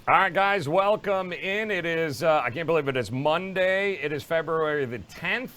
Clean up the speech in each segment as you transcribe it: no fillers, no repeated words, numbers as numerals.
All right, guys, welcome in. It is, I can't believe it, it's Monday. It is February the 10th,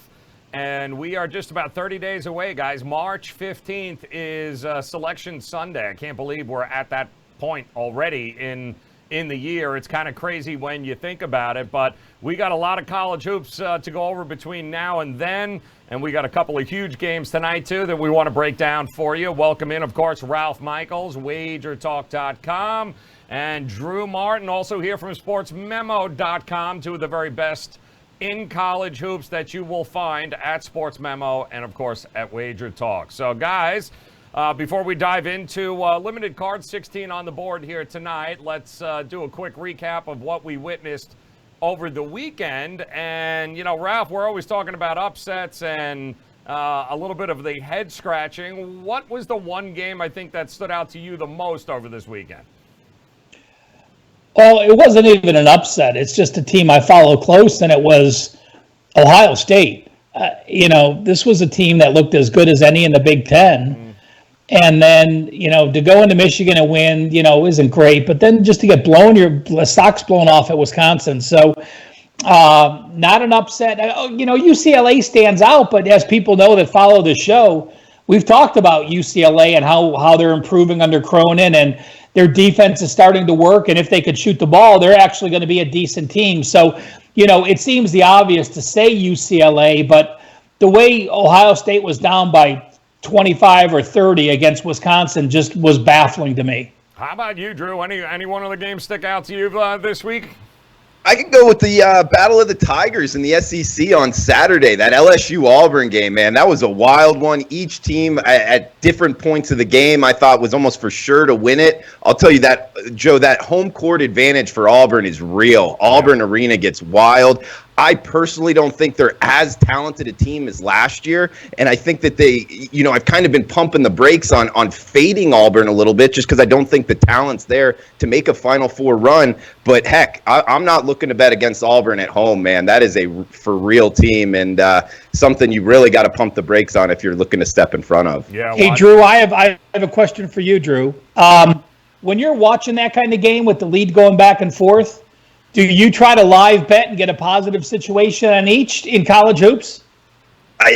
and we are just about 30 days away, guys. March 15th is Selection Sunday. I can't believe we're at that point already in the year. It's kind of crazy when you think about it, but we got a lot of college hoops to go over between now and then, and we got a couple of huge games tonight, too, that we want to break down for you. Welcome in, of course, Ralph Michaels, WagerTalk.com. And Drew Martin, also here from SportsMemo.com, two of the very best in college hoops that you will find at Sports Memo and, of course, at Wager Talk. So, guys, before we dive into limited cards, 16 on the board here tonight, let's do a quick recap of what we witnessed over the weekend. And, you know, Ralph, we're always talking about upsets and a little bit of the head scratching. What was the one game I think that stood out to you the most over this weekend? Well, it wasn't even an upset. It's just a team I follow close, and it was Ohio State. This was a team that looked as good as any in the Big Ten. And then, to go into Michigan and win, isn't great. But then just to get your socks blown off at Wisconsin. So not an upset. UCLA stands out, but as people know that follow the show, we've talked about UCLA and how they're improving under Cronin, and their defense is starting to work. And if they could shoot the ball, they're actually going to be a decent team. So, it seems the obvious to say UCLA, but the way Ohio State was down by 25 or 30 against Wisconsin just was baffling to me. How about you, Drew? Any one of the games stick out to you this week? I can go with the Battle of the Tigers in the SEC on Saturday. That LSU-Auburn game, man, that was a wild one. Each team at different points of the game I thought was almost for sure to win it. I'll tell you that, Joe, that home court advantage for Auburn is real. Auburn Arena gets wild. I personally don't think they're as talented a team as last year, and I think that I've kind of been pumping the brakes on fading Auburn a little bit just because I don't think the talent's there to make a Final Four run. But heck, I'm not looking to bet against Auburn at home, man. That is a for real team and something you really got to pump the brakes on if you're looking to step in front of. Yeah. Hey, Drew, I have a question for you, Drew. When you're watching that kind of game with the lead going back and forth, do you try to live bet and get a positive situation on each in college hoops?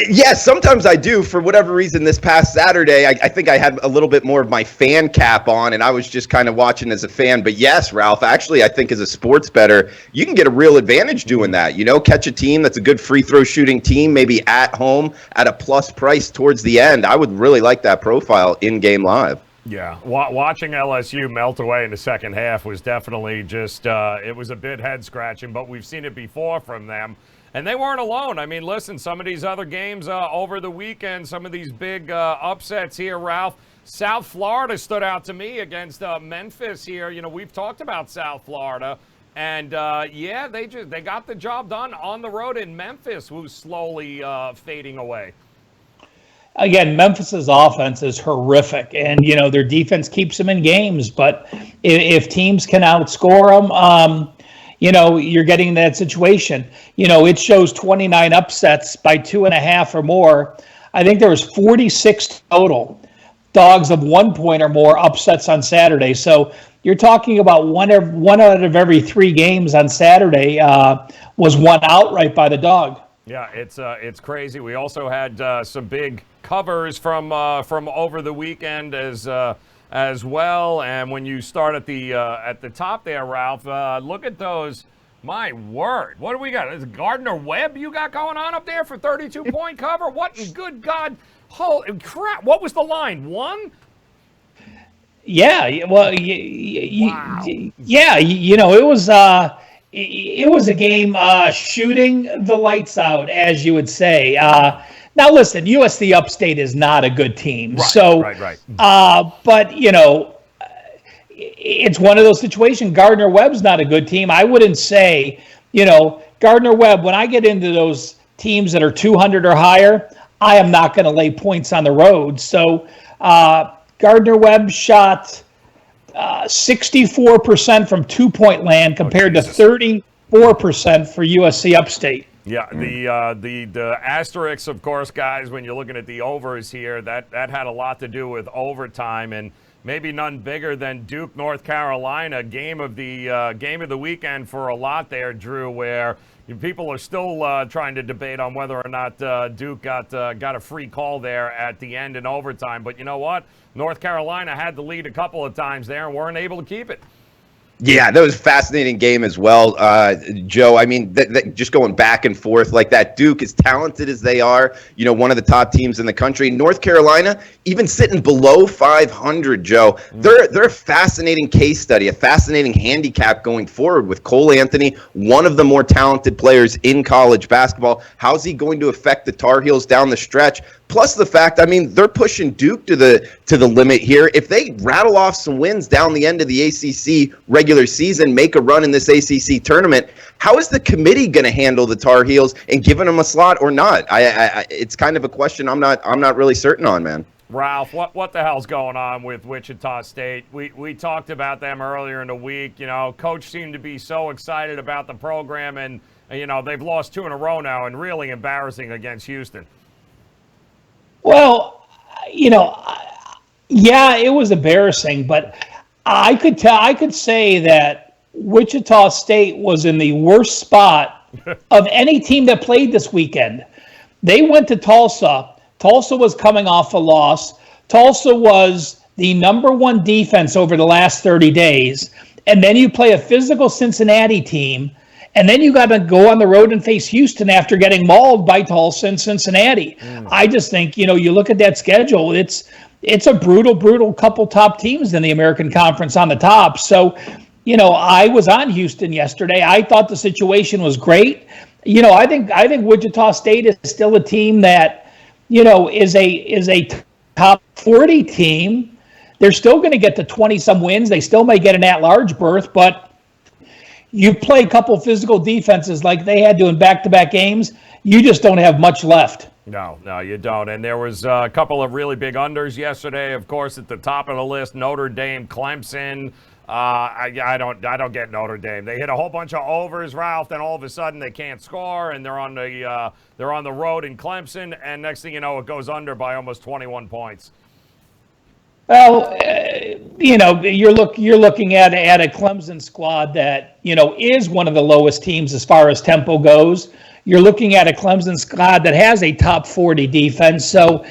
Yes, sometimes I do. For whatever reason, this past Saturday, I think I had a little bit more of my fan cap on, and I was just kind of watching as a fan. But yes, Ralph, actually, I think as a sports bettor, you can get a real advantage doing that. Catch a team that's a good free throw shooting team, maybe at home at a plus price towards the end. I would really like that profile in game live. Yeah, watching LSU melt away in the second half was definitely just, it was a bit head-scratching, but we've seen it before from them. And they weren't alone. I mean, listen, some of these other games over the weekend, some of these big upsets here, Ralph. South Florida stood out to me against Memphis here. We've talked about South Florida. And, they got the job done on the road in Memphis, who's slowly fading away. Again, Memphis's offense is horrific, and their defense keeps them in games. But if teams can outscore them, you're getting that situation. It shows 29 upsets by 2.5 or more. I think there was 46 total dogs of 1 point or more upsets on Saturday. So you're talking about one out of every 3 games on Saturday was won outright by the dog. Yeah, it's crazy. We also had some big covers from over the weekend as well. And when you start at the top there, Ralph, look at those. My word, what do we got? Is it Gardner Webb you got going on up there for 32-point cover? What in good God? Holy crap! What was the line? 1? Yeah, well, Wow. yeah, it was a game shooting the lights out, as you would say. Now, listen, USC Upstate is not a good team. Right. But, it's one of those situations. Gardner Webb's not a good team. I wouldn't say, Gardner Webb, when I get into those teams that are 200 or higher, I am not going to lay points on the road. So Gardner Webb shot 64% from 2-point land compared to 34% for USC Upstate. Yeah, the asterisks, of course, guys, when you're looking at the overs here, that had a lot to do with overtime. And maybe none bigger than Duke, North Carolina, game of the weekend for a lot there, Drew, where people are still trying to debate on whether or not Duke got a free call there at the end in overtime. But you know what? North Carolina had the lead a couple of times there and weren't able to keep it. Yeah, that was a fascinating game as well, Joe. I mean, just going back and forth like that. Duke, as talented as they are, one of the top teams in the country. North Carolina, even sitting below 500, Joe. They're a fascinating case study, a fascinating handicap going forward with Cole Anthony, one of the more talented players in college basketball. How's he going to affect the Tar Heels down the stretch? Plus the fact, I mean, they're pushing Duke to the limit here. If they rattle off some wins down the end of the ACC regular season, make a run in this ACC tournament, how is the committee going to handle the Tar Heels and giving them a slot or not? It's kind of a question I'm not really certain on, man. Ralph, what the hell's going on with Wichita State? We talked about them earlier in the week. Coach seemed to be so excited about the program, and they've lost 2 in a row now, and really embarrassing against Houston. Well, yeah, it was embarrassing, but I could say that Wichita State was in the worst spot of any team that played this weekend. They went to Tulsa. Tulsa was coming off a loss. Tulsa was the #1 defense over the last 30 days. And then you play a physical Cincinnati team. And then you got to go on the road and face Houston after getting mauled by Tulsa and Cincinnati. I just think, you look at that schedule, it's a brutal couple top teams in the American Conference on the top. So, I was on Houston yesterday. I thought the situation was great. I think Wichita State is still a team that, is a top 40 team. They're still going to get to 20-some wins. They still may get an at-large berth, but you play a couple physical defenses like they had to in back-to-back games, you just don't have much left. No, you don't. And there was a couple of really big unders yesterday. Of course, at the top of the list, Notre Dame, Clemson. I don't get Notre Dame. They hit a whole bunch of overs, Ralph. Then all of a sudden they can't score, and they're on the road in Clemson. And next thing you know, it goes under by almost 21 points. Well, you're looking at a Clemson squad that, is one of the lowest teams as far as tempo goes. You're looking at a Clemson squad that has a top 40 defense. So,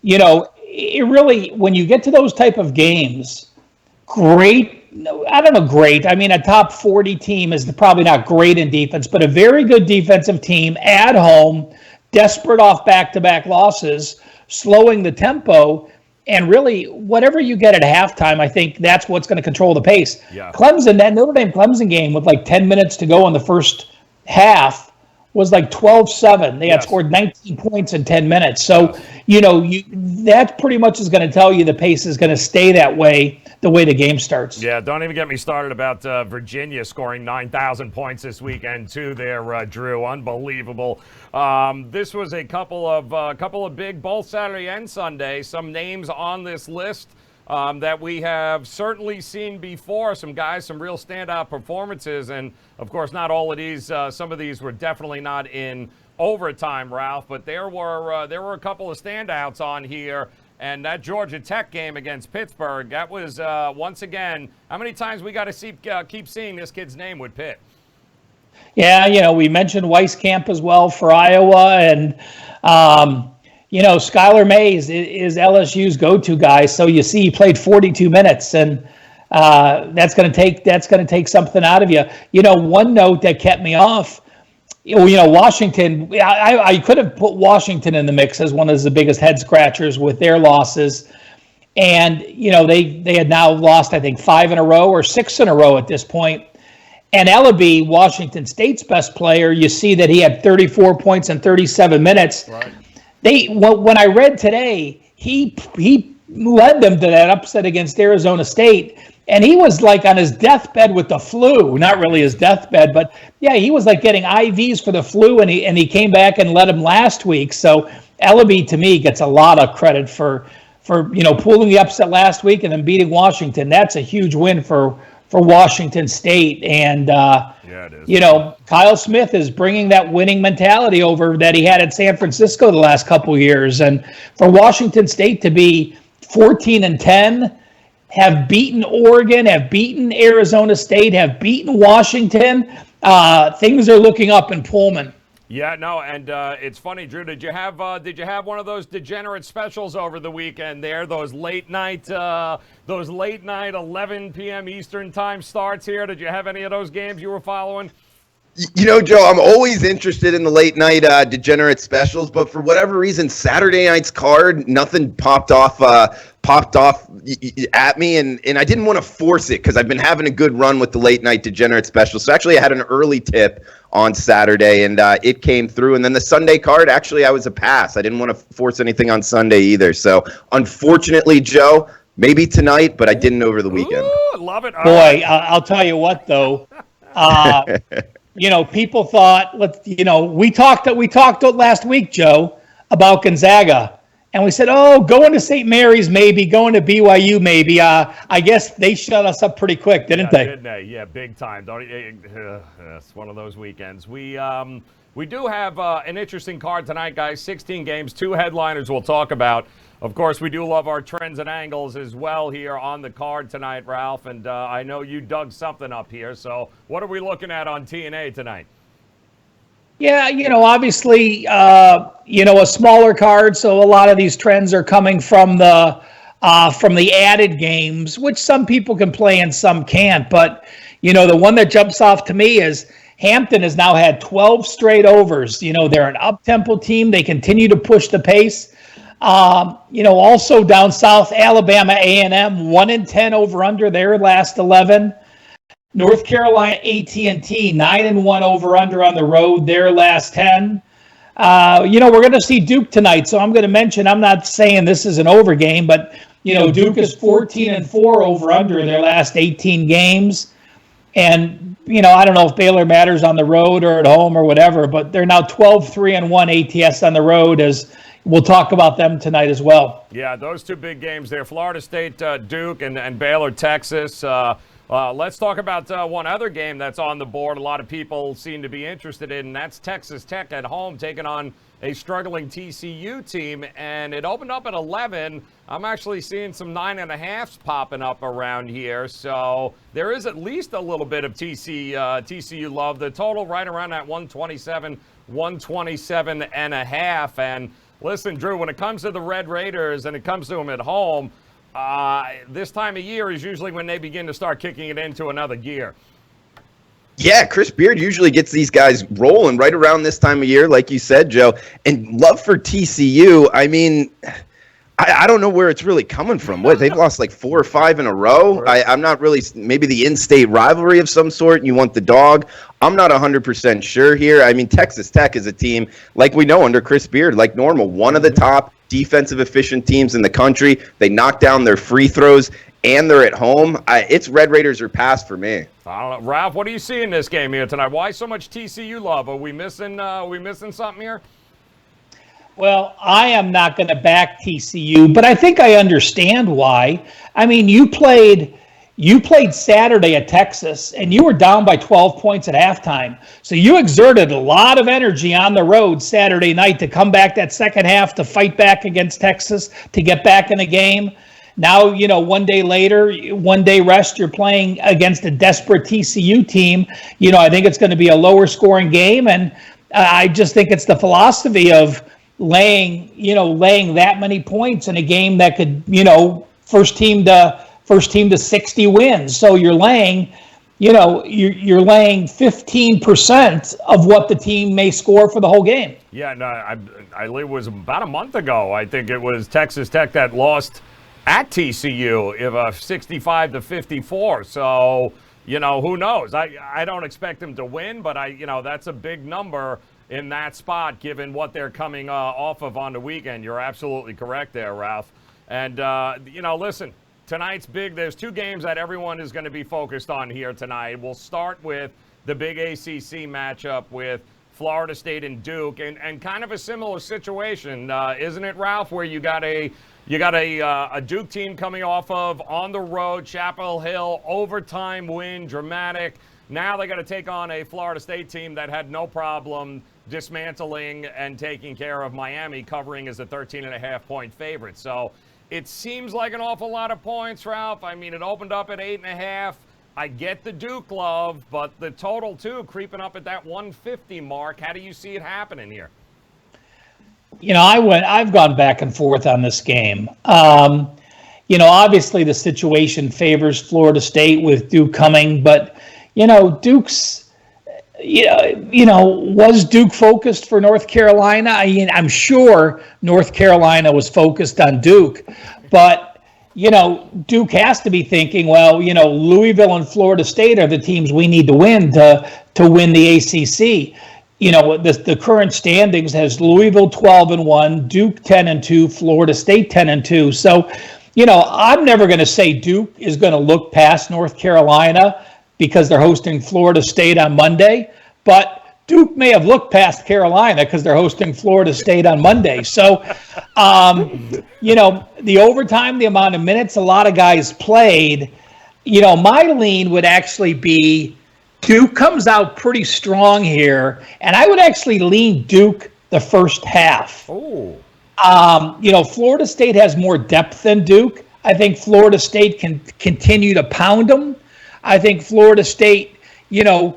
it really, when you get to those type of games, great. I mean, a top 40 team is probably not great in defense, but a very good defensive team at home, desperate off back-to-back losses, slowing the tempo. And really, whatever you get at halftime, I think that's what's going to control the pace. Yeah. Clemson, that Notre Dame-Clemson game with like 10 minutes to go in the first half was like 12-7. They had scored 19 points in 10 minutes. So, that pretty much is going to tell you the pace is going to stay that way the way the game starts. Yeah, don't even get me started about Virginia scoring 9,000 points this weekend too there, Drew. Unbelievable. This was a couple of big both Saturday and Sunday. Some names on this list that we have certainly seen before. Some guys, some real standout performances. And, of course, not all of these. Some of these were definitely not in overtime, Ralph. But there were a couple of standouts on here. And that Georgia Tech game against Pittsburgh, that was, once again, how many times we got to keep seeing this kid's name with Pitt? Yeah, we mentioned Weiskamp as well for Iowa. And, Skylar Mays is LSU's go-to guy. So you see he played 42 minutes, and that's going to take something out of you. One note that kept me off, Washington, I could have put Washington in the mix as one of the biggest head scratchers with their losses. And, they had now lost, I think, 5 in a row or 6 in a row at this point. And Ellaby, Washington State's best player, you see that he had 34 points in 37 minutes. Right. When I read today, he led them to that upset against Arizona State. And he was like on his deathbed with the flu. Not really his deathbed, but yeah, he was like getting IVs for the flu, and he came back and led him last week. So Ellaby, to me, gets a lot of credit for pulling the upset last week and then beating Washington. That's a huge win for Washington State. And it is. Kyle Smith is bringing that winning mentality over that he had at San Francisco the last couple of years. And for Washington State to be 14-10. have beaten Oregon, have beaten Arizona State, have beaten Washington. Things are looking up in Pullman. Yeah, no, and it's funny, Drew. Did you have one of those degenerate specials over the weekend? There, those late night 11 p.m. Eastern time starts here. Did you have any of those games you were following? You know, Joe, I'm always interested in the late night degenerate specials, but for whatever reason, Saturday night's card, nothing popped off at me, and I didn't want to force it because I've been having a good run with the late night degenerate specials. So actually, I had an early tip on Saturday, and it came through. And then the Sunday card, actually, I was a pass. I didn't want to force anything on Sunday either. So unfortunately, Joe, maybe tonight, but I didn't over the weekend. Ooh, love it. Boy, I'll tell you what, though. People thought, we talked last week, Joe, about Gonzaga. And we said, going to St. Mary's maybe, going to BYU maybe. I guess they shut us up pretty quick, didn't they? Didn't they? Yeah, big time. It's one of those weekends. We do have an interesting card tonight, guys. 16 games, 2 headliners we'll talk about. Of course, we do love our trends and angles as well here on the card tonight, Ralph. And I know you dug something up here. So what are we looking at on TNA tonight? Yeah, obviously, a smaller card. So a lot of these trends are coming from the added games, which some people can play and some can't. But, the one that jumps off to me is Hampton has now had 12 straight overs. They're an up-tempo team. They continue to push the pace. Also down south, Alabama A&M, 1-10 over under their last 11. North Carolina AT&T, 9-1 over under on the road, their last 10. We're going to see Duke tonight, so I'm going to mention, I'm not saying this is an over game, but, Duke is 14-4 over under their last 18 games. And, I don't know if Baylor matters on the road or at home or whatever, but they're now 12-3-1 ATS on the road, as we'll talk about them tonight as well. Yeah, those 2 big games there, Florida State, Duke, and Baylor, Texas. Let's talk about one other game that's on the board a lot of people seem to be interested in, and that's Texas Tech at home taking on a struggling TCU team, and it opened up at 11. I'm actually seeing some 9.5s popping up around here, so there is at least a little bit of TCU love. The total right around that 127 and a half. And listen, Drew, when it comes to the Red Raiders and it comes to them at home, this time of year is usually when they begin to start kicking it into another gear. Yeah, Chris Beard usually gets these guys rolling right around this time of year, like you said, Joe. And love for TCU. I mean, I don't know where it's really coming from. What, they've lost like 4 or 5 in a row? I'm not really, maybe the in-state rivalry of some sort, and you want the dog. I'm not 100% sure here. I mean, Texas Tech is a team, like we know under Chris Beard, like normal, one of the top defensive efficient teams in the country. They knock down their free throws, and they're at home. It's Red Raiders or pass for me. I don't know. Ralph, what do you see in this game here tonight? Why so much TCU love? Are we missing something here? Well, I am not going to back TCU, but I think I understand why. I mean, you played Saturday at Texas, and you were down by 12 points at halftime. So you exerted a lot of energy on the road Saturday night to come back that second half to fight back against Texas, to get back in the game. Now, 1 day later, 1 day rest, you're playing against a desperate TCU team. I think it's going to be a lower scoring game, and I just think it's the philosophy of laying that many points in a game that could, first team to 60 wins. So you're laying 15% of what the team may score for the whole game. Yeah, no, it was about a month ago. I think it was Texas Tech that lost at TCU, 65-54. So, who knows? I don't expect them to win, but that's a big number in that spot, given what they're coming off of on the weekend. You're absolutely correct there, Ralph. And, listen, tonight's big. There's 2 games that everyone is going to be focused on here tonight. We'll start with the big ACC matchup with Florida State and Duke, and kind of a similar situation, isn't it, Ralph, where you got a Duke team coming off of on the road, Chapel Hill, overtime win, dramatic. Now they got to take on a Florida State team that had no problem dismantling and taking care of Miami, covering as a 13.5-point favorite. So it seems like an awful lot of points, Ralph. I mean, it opened up at 8.5. I get the Duke love, but the total, too, creeping up at that 150 mark. How do you see it happening here? I've gone back and forth on this game. Obviously the situation favors Florida State with Duke coming, but, Duke's, was Duke focused for North Carolina? I'm sure North Carolina was focused on Duke, but Duke has to be thinking, well, Louisville and Florida State are the teams we need to win to win the ACC. The current standings has Louisville 12-1, Duke 10-2, Florida State 10-2. So, I'm never going to say Duke is going to look past North Carolina because they're hosting Florida State on Monday, but Duke may have looked past Carolina because they're hosting Florida State on Monday. So, the overtime, the amount of minutes a lot of guys played, my lean would actually be Duke comes out pretty strong here, and I would actually lean Duke the first half. Oh. Florida State has more depth than Duke. I think Florida State can continue to pound them. I think Florida State,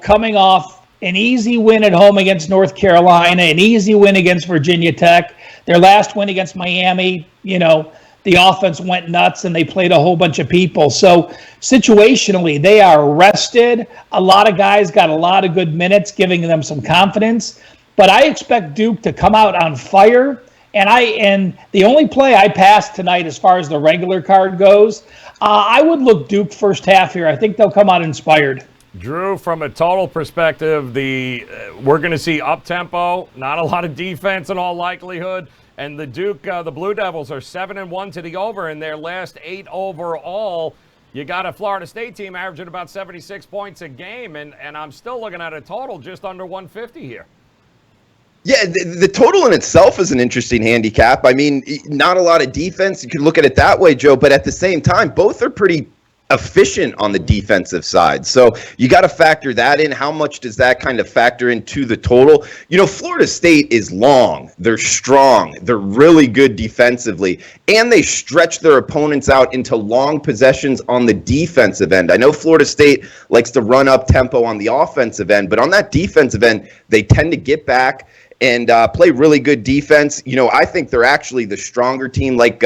coming off an easy win at home against North Carolina, an easy win against Virginia Tech. Their last win against Miami, the offense went nuts and they played a whole bunch of people. So situationally, they are rested. A lot of guys got a lot of good minutes, giving them some confidence. But I expect Duke to come out on fire. And the only play I passed tonight as far as the regular card goes, I would look Duke first half here. I think they'll come out inspired. Drew, from a total perspective, we're going to see up-tempo, not a lot of defense in all likelihood. And the Duke, the Blue Devils are 7-1 to the over in their last 8 overall. You got a Florida State team averaging about 76 points a game, and I'm still looking at a total just under 150 here. Yeah, the total in itself is an interesting handicap. I mean, not a lot of defense. You could look at it that way, Joe, but at the same time, both are pretty efficient on the defensive side. So you got to factor that in. How much does that kind of factor into the total? Florida State is long. They're strong. They're really good defensively. And they stretch their opponents out into long possessions on the defensive end. I know Florida State likes to run up tempo on the offensive end, but on that defensive end, they tend to get back and play really good defense. I think they're actually the stronger team. Like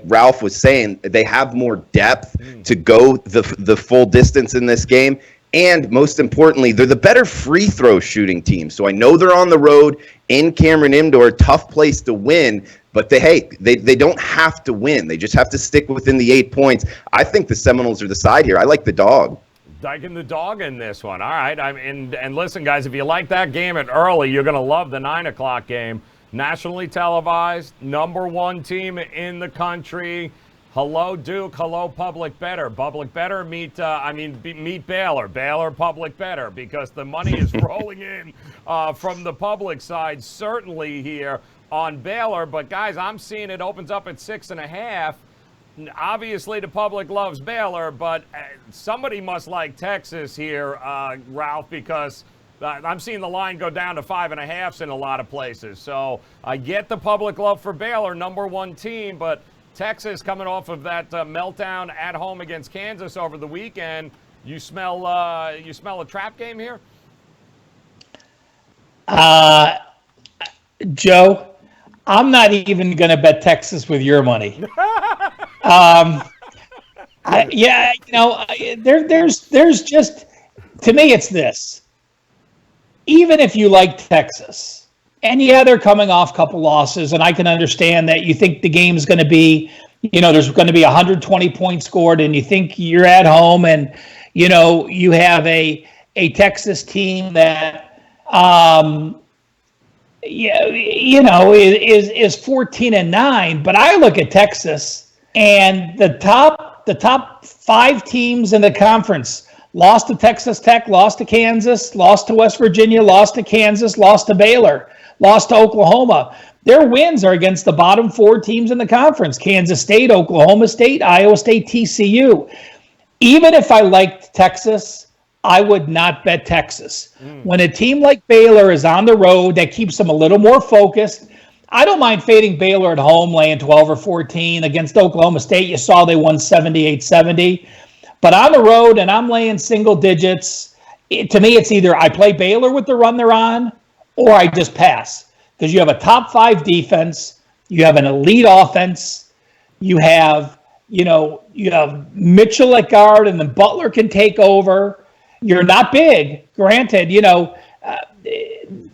Ralph was saying, they have more depth to go the full distance in this game. And most importantly, they're the better free throw shooting team. So I know they're on the road in Cameron Indoor, tough place to win. But they don't have to win. They just have to stick within the 8 points. I think the Seminoles are the side here. I like the dog. Diking the dog in this one. All right. And listen, guys, if you like that game at early, you're going to love the 9 o'clock game. Nationally televised, #1 team in the country. Hello, Duke. Hello, Public Better. Public Better meet Baylor. Baylor, Public Better, because the money is rolling in from the public side, certainly here on Baylor. But, guys, I'm seeing it opens up at 6.5. Obviously, the public loves Baylor, but somebody must like Texas here, Ralph, because I'm seeing the line go down to 5.5 in a lot of places. So I get the public love for Baylor, #1 team, but Texas coming off of that meltdown at home against Kansas over the weekend. You smell a trap game here? Joe, I'm not even going to bet Texas with your money. There's just, to me, it's this. Even if you like Texas, and they're coming off a couple losses, and I can understand that you think the game's going to be, there's going to be 120 points scored, and you think you're at home, and, you have a Texas team that, is 14-9, but I look at Texas and the top 5 teams in the conference lost to Texas Tech, lost to Kansas, lost to West Virginia, lost to Kansas, lost to Baylor, lost to Oklahoma. Their wins are against the bottom 4 teams in the conference: Kansas State, Oklahoma State, Iowa State, TCU. Even if I liked Texas, I would not bet Texas. When a team like Baylor is on the road, that keeps them a little more focused. I don't mind fading Baylor at home, laying 12 or 14 against Oklahoma State. You saw they won 78-70. But on the road, and I'm laying single digits, to me, it's either I play Baylor with the run they're on, or I just pass. Because you have a top 5 defense, you have an elite offense, you have Mitchell at guard, and then Butler can take over. You're not big, granted.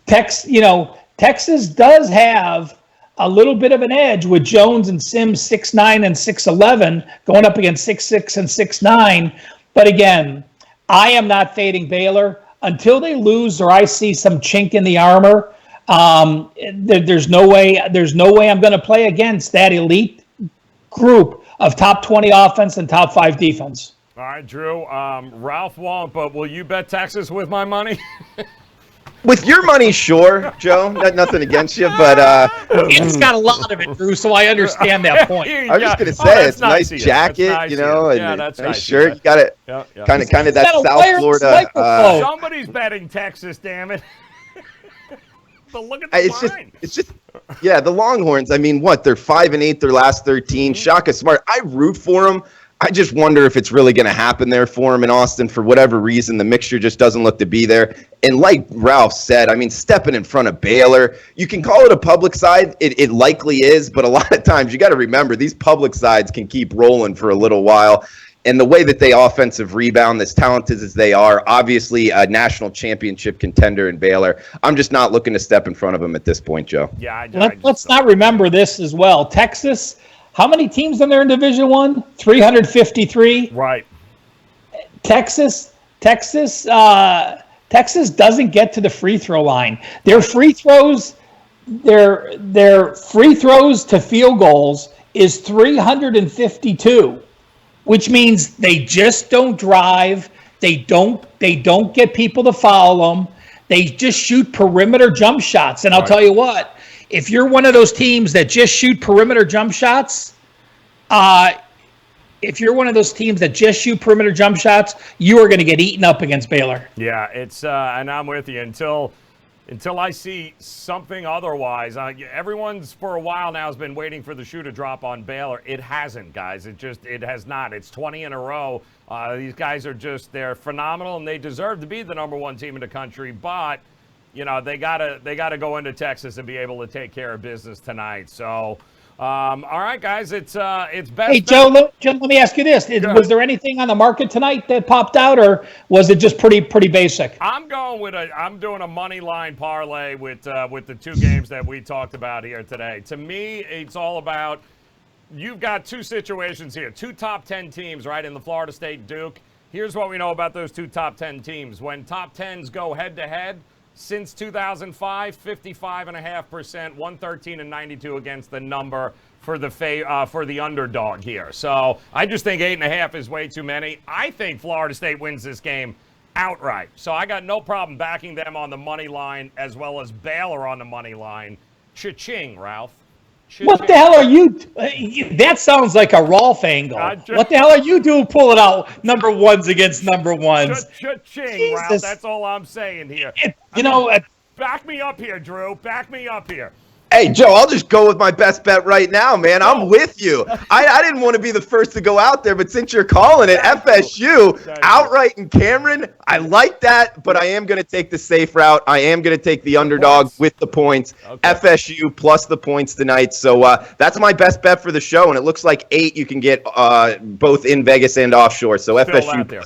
Texas does have a little bit of an edge with Jones and Sims 6'9" and 6'11", going up against 6'6" and 6'9". But again, I am not fading Baylor until they lose or I see some chink in the armor. There's no way I'm going to play against that elite group of top 20 offense and top 5 defense. All right, Drew. Ralph won't, but will you bet Texas with my money? With your money, sure, Joe. Nothing against you, but it's got a lot of it, Drew. So I understand that point. I was just gonna say it's a nice jacket, nice and that's nice shirt. You got it, kind of that got South Florida. Somebody's betting Texas, damn it. But look at the line. It's just, the Longhorns. I mean, what? They're 5-8 their last 13. Shaka Smart. I root for them. I just wonder if it's really going to happen there for him in Austin. For whatever reason, the mixture just doesn't look to be there. And like Ralph said, I mean, stepping in front of Baylor, you can call it a public side. It likely is, but a lot of times you got to remember these public sides can keep rolling for a little while. And the way that they offensive rebound, as talented as they are, obviously a national championship contender in Baylor. I'm just not looking to step in front of them at this point, Joe. Yeah, let's not remember this as well. Texas. How many teams in there in Division I? 353. Right. Texas doesn't get to the free throw line. Their free throws to field goals is 352, which means they just don't drive. They don't get people to follow them. They just shoot perimeter jump shots. And I'll tell you what. If you're one of those teams that just shoot perimeter jump shots, you are going to get eaten up against Baylor. Yeah, it's and I'm with you until I see something otherwise. Everyone's for a while now has been waiting for the shoe to drop on Baylor. It hasn't, guys. It has not. It's 20 in a row. These guys they're phenomenal and they deserve to be the number 1 team in the country, but they gotta go into Texas and be able to take care of business tonight. So, all right, guys, it's best. Hey, Joe, let me ask you this: was there anything on the market tonight that popped out, or was it just pretty basic? I'm doing a money line parlay with the 2 games that we talked about here today. To me, it's all about you've got 2 situations here, 2 top 10 teams, right, in the Florida State Duke. Here's what we know about those 2 top 10 teams: when top 10s go head to head. Since 2005, 55.5%, 113 and 92 against the number for the underdog here. So I just think 8.5 is way too many. I think Florida State wins this game outright. So I got no problem backing them on the money line as well as Baylor on the money line. Cha-ching, Ralph. Cha-ching. What the hell are you? That sounds like a Rolf angle. What the hell are you doing pulling out number 1s against number 1s? Cha-ching, Ralph. That's all I'm saying here. Back me up here, Drew. Back me up here. Hey, Joe, I'll just go with my best bet right now, man. I'm with you. I didn't want to be the first to go out there, but since you're calling it, FSU, outright in Cameron, I like that, but I am going to take the safe route. I am going to take the underdog with the points. Okay. FSU plus the points tonight. So that's my best bet for the show, and it looks like 8 you can get both in Vegas and offshore. So still FSU. Out there.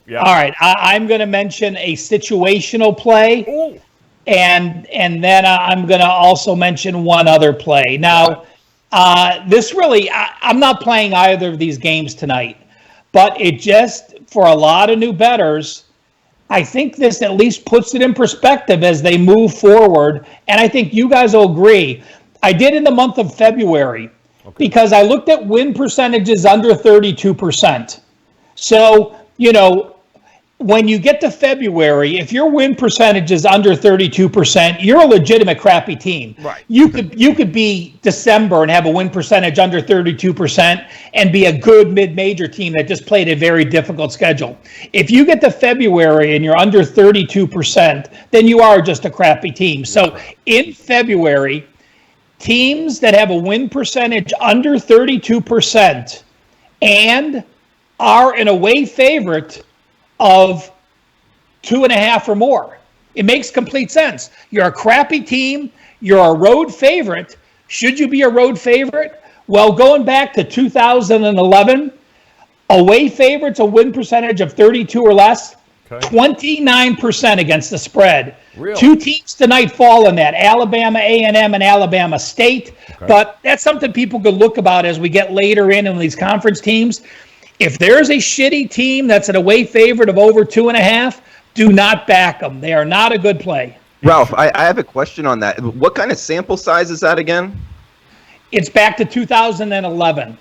Yep. All right, I'm going to mention a situational play. Ooh. And then I'm going to also mention one other play. Now, I'm not playing either of these games tonight, but it just, for a lot of new bettors, I think this at least puts it in perspective as they move forward. And I think you guys will agree. I did in the month of February because I looked at win percentages under 32%. So, when you get to February, if your win percentage is under 32%, you're a legitimate crappy team. Right. You could be December and have a win percentage under 32% and be a good mid-major team that just played a very difficult schedule. If you get to February and you're under 32%, then you are just a crappy team. So in February, teams that have a win percentage under 32% and are an away favorite of 2.5 or more. It makes complete sense. You're a crappy team. You're a road favorite. Should you be a road favorite? Well, going back to 2011, away favorites, a win percentage of 32 or less, 29% against the spread. Really? 2 teams tonight fall in that, Alabama A&M and Alabama State. But that's something people could look about as we get later in these conference teams. If there's a shitty team that's an away favorite of over 2.5, do not back them. They are not a good play. Ralph, I have a question on that. What kind of sample size is that again? It's back to 2011.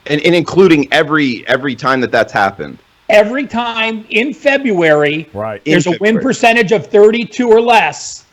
And including every time that's happened. Every time in February, Right. there's a win percentage of 32 or less.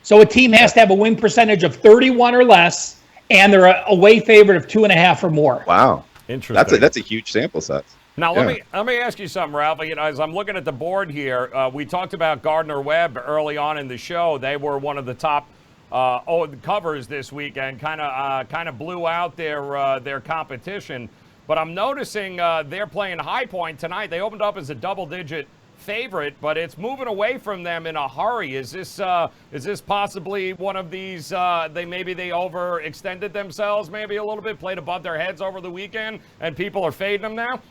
So a team has to have a win percentage of 31 or less, and they're a away favorite of 2.5 or more. Wow. Interesting. That's a huge sample size. Now let me ask you something, Ralph. You know, as I'm looking at the board here, we talked about Gardner Webb early on in the show. They were one of the top covers this week and kind of blew out their competition. But I'm noticing they're playing High Point tonight. They opened up as a double-digit favorite, but it's moving away from them in a hurry. Is this possibly one of these? They overextended themselves, maybe a little bit, played above their heads over the weekend, and people are fading them now.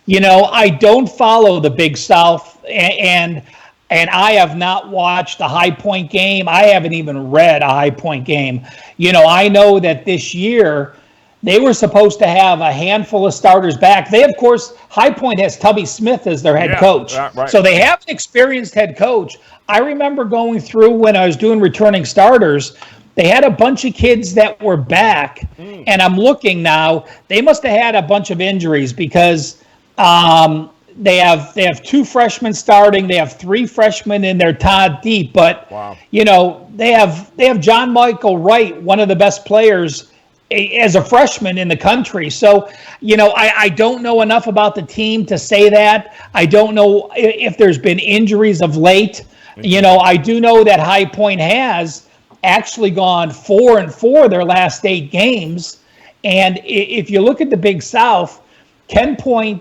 You know, I don't follow the Big South, and I have not watched a High Point game. I haven't even read a High Point game. You know, I know that this year they were supposed to have a handful of starters back. They, of course, High Point has Tubby Smith as their head coach. Right. So they have an experienced head coach. I remember going through when I was doing returning starters, they had a bunch of kids that were back. And I'm looking now, they must have had a bunch of injuries because they have 2 freshmen starting. They have 3 freshmen in their Todd deep. But, you know, they have John Michael Wright, one of the best players as a freshman in the country. So, you know, I don't know enough about the team to say that. I don't know if there's been injuries of late. You know, I do know that High Point has actually gone 4-4 their last 8 games. And if you look at the Big South, Ken Pom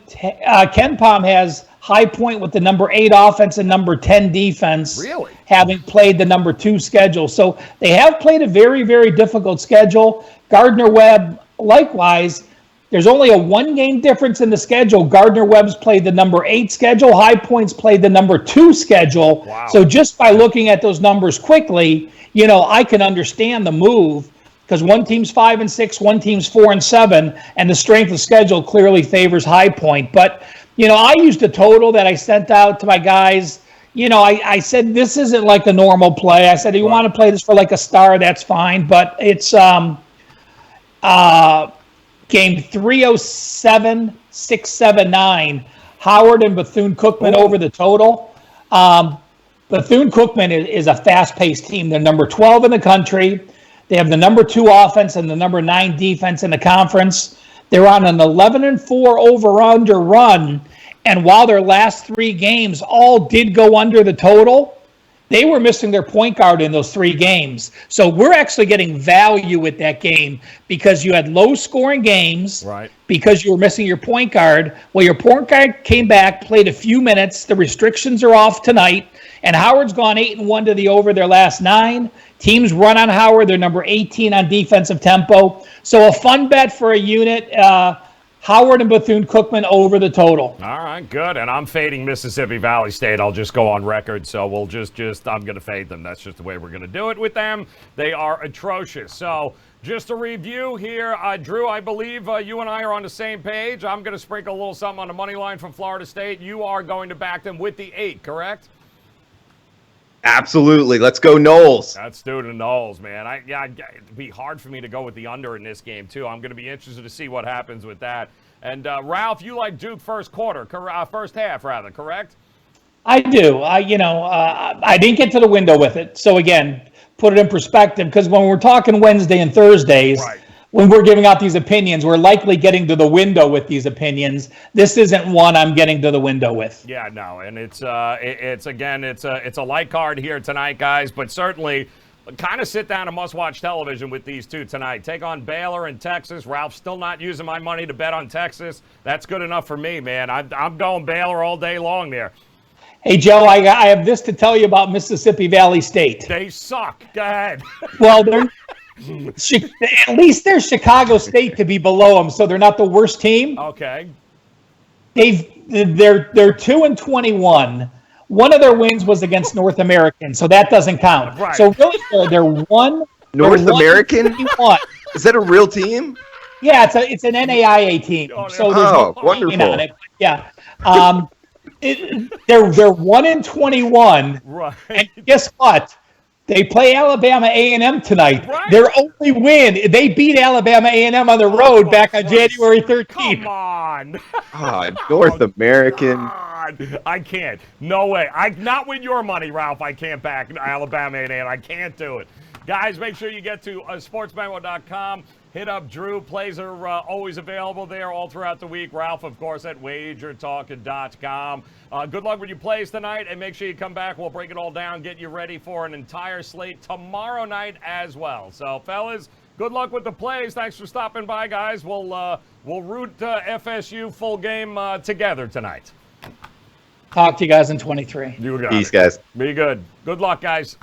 has High Point with the number 8 offense and number 10 defense. Really? Having played the number 2 schedule. So they have played a very, very difficult schedule. Gardner Webb, likewise, there's only a 1-game difference in the schedule. Gardner Webb's played the number 8 schedule. High Point's played the number 2 schedule. Wow. So just by looking at those numbers quickly, you know, I can understand the move because one team's 5-6, one team's 4-7, and the strength of schedule clearly favors High Point. But, you know, I used a total that I sent out to my guys. You know, I said this isn't like a normal play. I said, you want to play this for like a star, that's fine. But it's game 307, 679, Howard and Bethune-Cookman over the total. Bethune-Cookman is a fast-paced team. They're number 12 in the country. They have the number 2 offense and the number 9 defense in the conference. They're on an 11-4 over-under run. And while their last 3 games all did go under the total, they were missing their point guard in those 3 games. So we're actually getting value with that game because you had low-scoring games, because you were missing your point guard. Well, your point guard came back, played a few minutes. The restrictions are off tonight. And Howard's gone 8-1 to the over their last 9. Teams run on Howard. They're number 18 on defensive tempo. So a fun bet for a unit. Howard and Bethune-Cookman over the total. All right, good. And I'm fading Mississippi Valley State. I'll just go on record. So we'll just I'm going to fade them. That's just the way we're going to do it with them. They are atrocious. So just a review here. Drew, I believe you and I are on the same page. I'm going to sprinkle a little something on the money line from Florida State. You are going to back them with the 8, correct? Absolutely. Let's go Knowles. That's student Knowles, man. It'd be hard for me to go with the under in this game, too. I'm going to be interested to see what happens with that. And, Ralph, you like Duke first half, rather, correct? I do. I didn't get to the window with it. So again, put it in perspective, because when we're talking Wednesday and Thursdays, Right. when we're giving out these opinions, we're likely getting to the window with these opinions. This isn't one I'm getting to the window with. Yeah, no, and it's a light card here tonight, guys, but certainly kind of sit down and must-watch television with these two tonight. Take on Baylor and Texas. Ralph's still not using my money to bet on Texas. That's good enough for me, man. I'm going Baylor all day long there. Hey, Joe, I have this to tell you about Mississippi Valley State. They suck. Go ahead. Well, at least they're Chicago State to be below them, so they're not the worst team. Okay. They're 2-21. One of their wins was against North American, so that doesn't count. Right. So really, they're one. North American? 1-21. Is that a real team? Yeah, it's an NAIA team. So there's no wonderful. on it. Yeah. They're 1-21. Right. And guess what? They play Alabama A&M tonight. Right. Their only win, they beat Alabama A&M on the road back on January 13th. Come on. North American. God, I can't. No way. Not with your money, Ralph. I can't back Alabama A&M. I can't do it. Guys, make sure you get to sportsbango.com. Hit up Drew. Plays are always available there all throughout the week. Ralph, of course, at wagertalking.com. Good luck with your plays tonight, and make sure you come back. We'll break it all down, get you ready for an entire slate tomorrow night as well. So, fellas, good luck with the plays. Thanks for stopping by, guys. We'll root FSU full game together tonight. Talk to you guys in 23. You got Peace, it. guys. Be good. Good luck, guys.